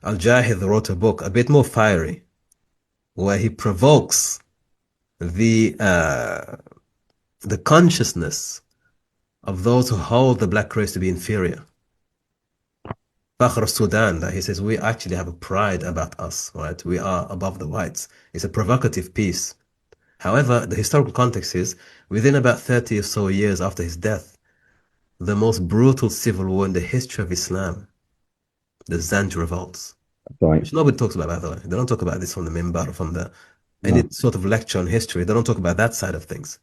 Al-Jahid wrote a book a bit more fiery, where he provokes the uh, the consciousness of those who hold the black race to be inferior. Fakhr Sudan, that he says we actually have a pride about us, right? We are above the whites. It's a provocative piece. However, the historical context is within about 30 or so years after his death, the most brutal civil war in the history of Islam, the Zanj revolts, Right. which nobody talks about, by the way. They don't talk about this from the minbar or from the any No. sort of lecture on history. They don't talk about that side of things.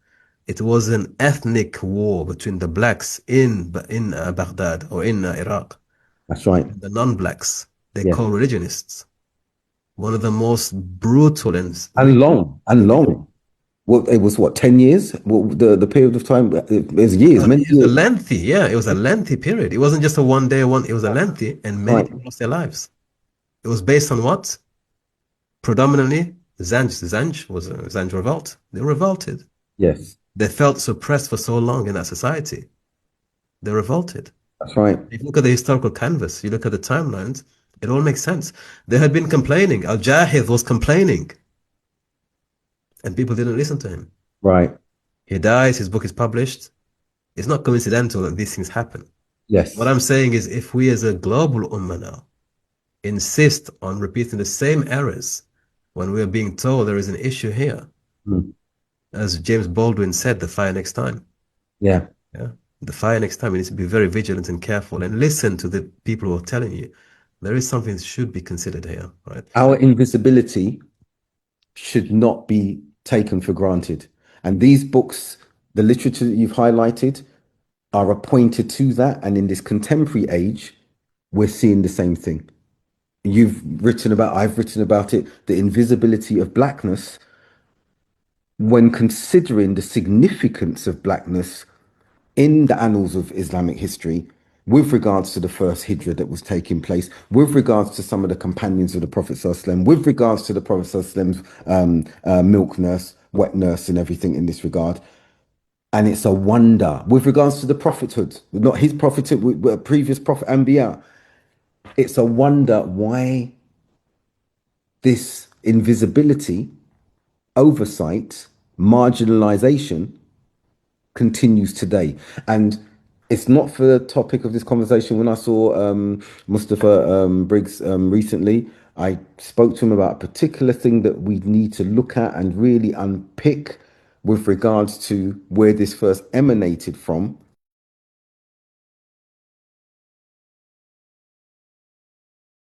It was an ethnic war between the blacks in Baghdad or in Iraq, That's right. and the non-blacks. They're Yes. co-religionists. One of the most brutal and And long, and long. Well, it was what, 10 years? Well, the period of time, it was years, many it was a years. lengthy, yeah, it was a lengthy period. It wasn't just a one day one, it was a lengthy, and many Right. people lost their lives. It was based on what? Predominantly Zanj. Zanj was a Zanj revolt. They revolted. Yes. They felt suppressed for so long in that society. They revolted. That's right. If you look at the historical canvas, you look at the timelines, it all makes sense. They had been complaining. Al-Jahid was complaining, and people didn't listen to him. Right. He dies, his book is published. It's not coincidental that these things happen. What Yes. I'm saying is if we as a global ummah now insist on repeating the same errors when we are being told there is an issue here, Mm. as James Baldwin said, the fire next time. Yeah. Yeah. The fire next time, you need to be very vigilant and careful and listen to the people who are telling you there is something that should be considered here, right? Our invisibility should not be taken for granted. And these books, the literature that you've highlighted, are appointed to that. And in this contemporary age, we're seeing the same thing. I've written about it, the invisibility of blackness when considering the significance of blackness in the annals of Islamic history with regards to the first hijrah that was taking place, with regards to some of the companions of the Prophet ﷺ, with regards to the Prophet ﷺ's milk nurse, wet nurse, and everything in this regard. And it's a wonder with regards to the prophethood, not his prophethood, previous prophet Anbiya. It's a wonder why this invisibility, oversight, marginalization continues today. And it's not for the topic of this conversation. When I saw Mustafa Briggs recently, I spoke to him about a particular thing that we need to look at and really unpick with regards to where this first emanated from